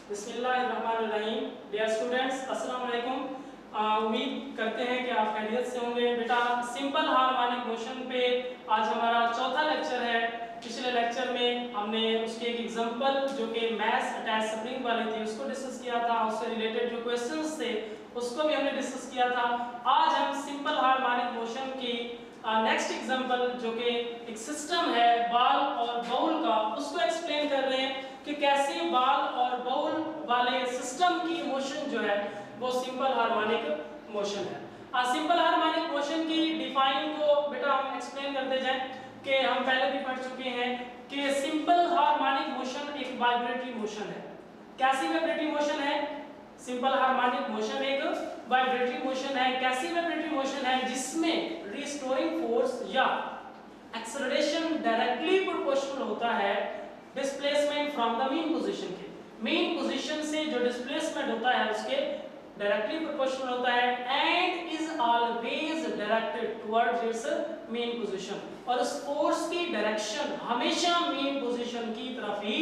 बिस्मिल्लाहिर्रहमानिर्रहीम। Dear students, अस्सलाम वालेकुम। उम्मीद करते हैं कि आप खैरियत से होंगे। बेटा, सिंपल हार्मोनिक मोशन पे आज हमारा चौथा लेक्चर है। पिछले लेक्चर में हमने उसके एक एग्जांपल जो कि मैस अटैच स्प्रिंग वाली थी उसको डिस्कस किया था। उससे रिलेटेड जो क्वेश्चंस थे उसको भी हमने डिस्कस किया था। आज हम सिंपल हार्मोनिक मोशन की नेक्स्ट एग्जांपल जो कि एक सिस्टम है बॉल और बाउल का, उसको एक्सप्लेन कर रहे हैं कि कैसे बॉल और बाउल वाले सिस्टम की मोशन जो है वो सिंपल हार्मोनिक मोशन है। सिंपल हार्मोनिक मोशन की डिफाइन को बेटा हम एक्सप्लेन करते जाएं कि हम पहले भी पढ़ चुके हैं कि सिंपल हार्मोनिक मोशन एक वाइब्रेटरी मोशन है। कैसी वाइब्रेटरी मोशन है? सिंपल हार्मोनिक मोशन एक वाइब्रेटरी मोशन है। कैसी वाइब्रेटरी मोशन है? जिसमें रिस्टोरिंग फोर्स या एक्सेलरेशन डायरेक्टली प्रोपोर्शनल होता है displacement from the mean position के। मीन पोजीशन से जो डिस्प्लेसमेंट होता है उसके डायरेक्टली प्रोपोर्शनल होता है and is always directed towards it's mean position, और उस फोर्स की डायरेक्शन हमेशा मीन पोजीशन की तरफ ही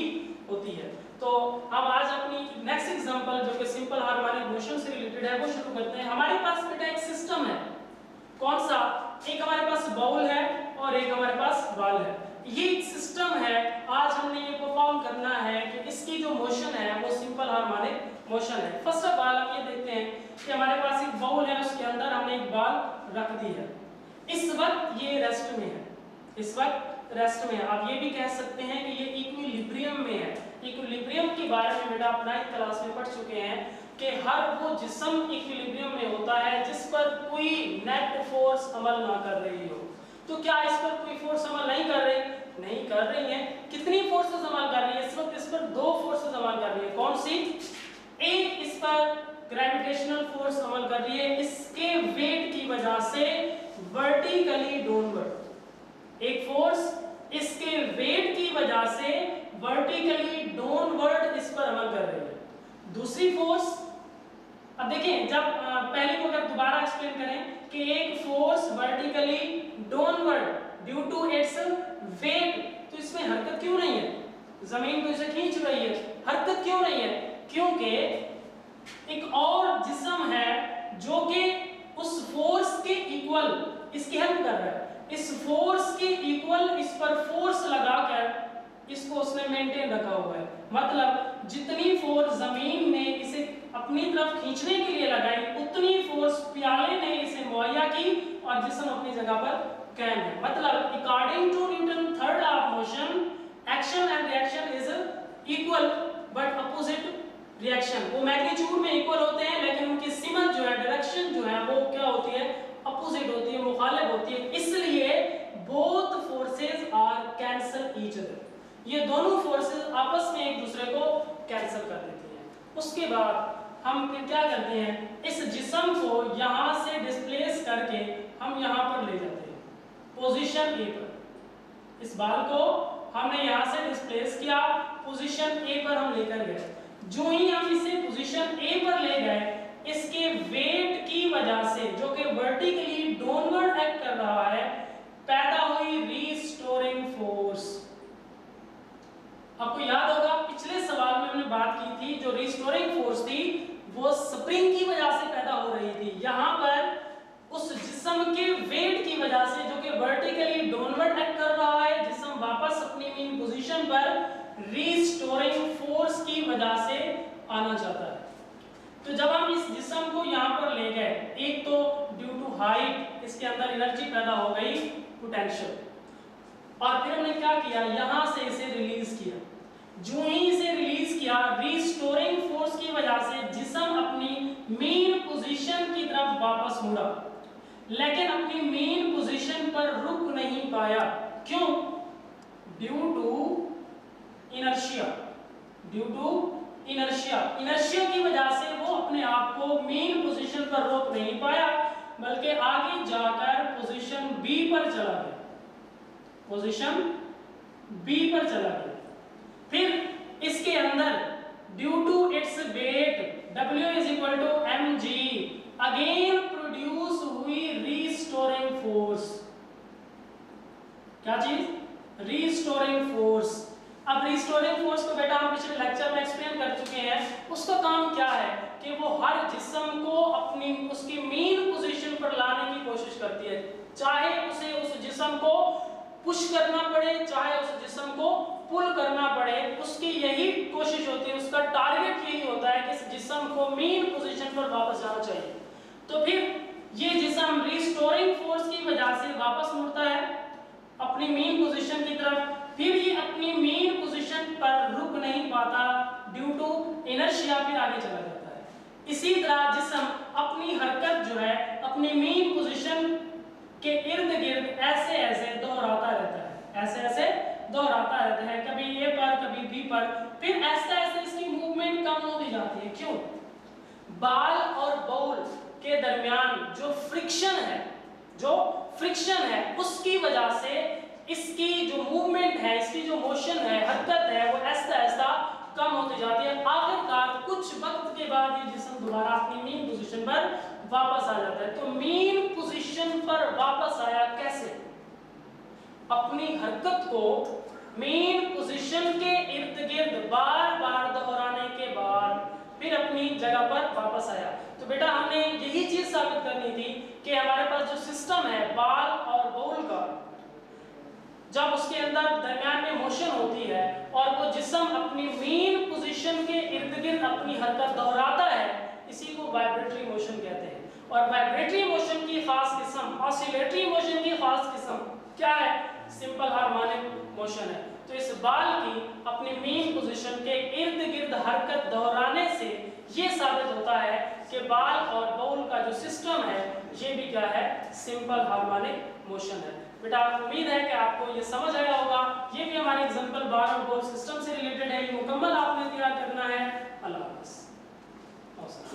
होती है। तो हम आज अपनी नेक्स्ट एग्जांपल जो कि सिंपल हार्मोनिक मोशन से रिलेटेड है वो शुरू करते हैं। हमारे पास बेटा एक सिस्टम है। कौन सा? एक हमारे पास बाउल है और एक हमारे पास बॉल है। ये एक सिस्टम है। आज हमने ये परफॉर्म करना है कि इसकी जो मोशन है वो सिंपल हार्मोनिक मोशन है। फर्स्ट ऑफ ऑल हम ये देखते हैं कि हमारे पास एक बाउल है, उसके अंदर हमने एक बॉल रख दी है। इस वक्त ये रेस्ट में है। इस वक्त रेस्ट में है। आप ये भी कह सकते हैं कि ये इक्विलिब्रियम में है। इक्विलिब्रियम के बारे में बेटा आप 9th क्लास में पढ़ चुके हैं कि हर वो जिस्म इक्विलिब्रियम में होता है जिस पर कोई नेट फोर्स अमल ना कर रही हो। तो क्या इस पर कोई फोर्स अमल नहीं कर रही? नहीं कर रही है। कितनी फोर्सेस अमल कर रही है? इस वक्त इस पर दो फोर्सेस अमल कर रही है। कौन सी? एक इस पर ग्रेविटेशनल फोर्स अमल कर रही है इसके वेट की वजह से वर्टिकली डाउनवर्ड। एक फोर्स इसके वेट की वजह से वर्टिकली डाउनवर्ड इस पर अमल कर रही है। दूसरी फोर्स, अब देखें जब पहले को अगर दोबारा एक्सप्लेन करें कि एक force vertically downward due to its weight, तो इसमें हरकत क्यों नहीं है? जमीन तो इसे खींच रही है, हरकत क्यों नहीं है? क्योंकि एक और जिस्म है जो कि उस फोर्स के इक्वल इसकी हेल्प कर रहा है। इस फोर्स के इक्वल इस पर फोर्स लगाकर इसको उसने मेंटेन रखा हुआ है। मतलब जितनी फोर्स जमीन ने इसे अपनी तरफ खींचने के लिए लगाई उतनी फोर्स प्याले ने इसे मुहैया की और जिस्म अपनी जगह पर कायम है। मतलब according to Newton third law of motion, action and reaction is equal but opposite reaction. वो मैग्नीट्यूड में इक्वल होते हैं लेकिन उनकी सिमत जो है, डायरेक्शन जो है वो क्या होती है? अपोजिट होती है, मुखालिफ होती है। इसलिए both forces are cancel each other. ये दोनों फोर्सेस आपस में एक दूसरे को कैंसिल कर देती हैं। उसके बाद हम फिर क्या करते हैं? इस जिस्म को यहां से डिस्प्लेस करके हम यहां पर ले जाते हैं पोजीशन ए पर। इस बॉल को हमने यहां से डिस्प्लेस किया, पोजीशन ए पर हम लेकर गए। जो ही हम इसे पोजीशन ए पर ले गए, इसके वेट की वजह से जो कि वर्टिकली डाउनवर्ड एक्ट कर रहा है, पैदा हुई रीस्टोरिंग फोर्स। आपको याद होगा पिछले सवाल में हमने बात की थी, जो रीस्टोरिंग फोर्स थी वो स्प्रिंग की वजह से पैदा हो रही थी। यहां पर उस जिस्म के वेट की वजह से जो कि वर्टिकली डाउनवर्ड एक्ट कर रहा है, जिस्म वापस अपनी मीन पोजीशन पर रीस्टोरिंग फोर्स की वजह से आना चाहता है। तो जब हम इस जिस्म को यहां पर ले गए, एक तो ड्यू टू हाइट इसके अंदर एनर्जी पैदा हो गई पोटेंशियल, और फिर हमने क्या किया? यहां से इसे रिलीज किया। जो ही इसे रिलीज किया, रीस्टोरिंग फोर्स की वजह से जिस्म अपनी मेन पोजीशन की तरफ वापस मुड़ा, लेकिन अपनी मेन पोजीशन पर रुक नहीं पाया। क्यों? Due to inertia. Due to inertia, inertia की वजह से वो अपने आप को मेन पोजीशन पर रोक नहीं पाया, बल्कि आगे जाकर पोजीशन बी पर चला गया। पोजीशन बी पर चला गया। फिर इसके अंदर due to its weight W is equal to mg again produce हुई रीस्टोरिंग फोर्स। क्या चीज? Restoring force. अब रिस्टोरिंग फोर्स को बेटा हम पिछले लेक्चर में एक्सप्लेन कर चुके हैं। उसका काम क्या है कि वो हर जिस्म को अपनी उसकी मेन पोजीशन पर लाने की कोशिश करती है, चाहे उसे उस जिस्म को पुश करना पड़े चाहे उस जिस्म को पुल करना पड़े, उसकी यही कोशिश होती है, उसका टारगेट यही होता है कि इस जिस्म को मेन पोजीशन पर वापस जाना चाहिए। तो फिर ये जिस्म रिस्टोरिंग फोर्स की वजह से वापस मुड़ता है अपनी मेन पोजीशन की तरफ। फिर ये अपनी मेन पोजीशन पर रुक नहीं पाता ड्यू टू इनर्शिया, फिर आगे चला जाता है। इसी तरह जिस्म अपनी हरकत जो है अपनी मेन पोजीशन के इर्द गिर्द ऐसे ऐसे दोहराता रहता है, ऐसे ऐसे दोहराता रहता है, कभी ए पर कभी बी पर, फिर ऐसे ऐसे इसकी मूवमेंट कम होती जाती है। क्यों? बाल और बाउल के दरमियान जो फ्रिक्शन है उसकी वजह से इसकी जो मूवमेंट है, इसकी जो मोशन है, हरकत है, वो ऐसा ऐसा कम होती जाती है। आखिरकार कुछ वक्त के बाद ये जिस्म दोबारा अपनी मेन पोजीशन पर वापस आ जाता है। तो मेन पोजीशन पर वापस आया कैसे? अपनी हरकत को मेन पोजीशन के इर्द गिर्द बार बार दोहराने के बाद फिर अपनी जगह पर वापस आया। तो बेटा हमने यही चीज साबित करनी थी कि हमारे पास जो सिस्टम है बाल और बाउल का, जब उसके अंदर दरमियान में मोशन होती है और वो जिस्म अपनी मेन पोजीशन के इर्द गिर्द अपनी हरकत दोहराता है, इसी को वाइब्रेटरी मोशन कहते हैं। और वाइब्रेटरी मोशन की खास किस्म, ऑसिलेटरी मोशन की खास किस्म क्या है? सिंपल हार्मोनिक मोशन है। तो इस बाल की अपनी मेन पोजीशन के इर्द गिर्द हरकत दोहराने से ये साबित होता है कि बाल और बाउल का जो सिस्टम है ये भी क्या है? सिंपल हार्मोनिक मोशन है। बेटा उम्मीद है कि आपको ये समझ आया होगा। ये भी हमारे एग्जांपल बाल और बाउल सिस्टम से रिलेटेड है, ये मुकम्मल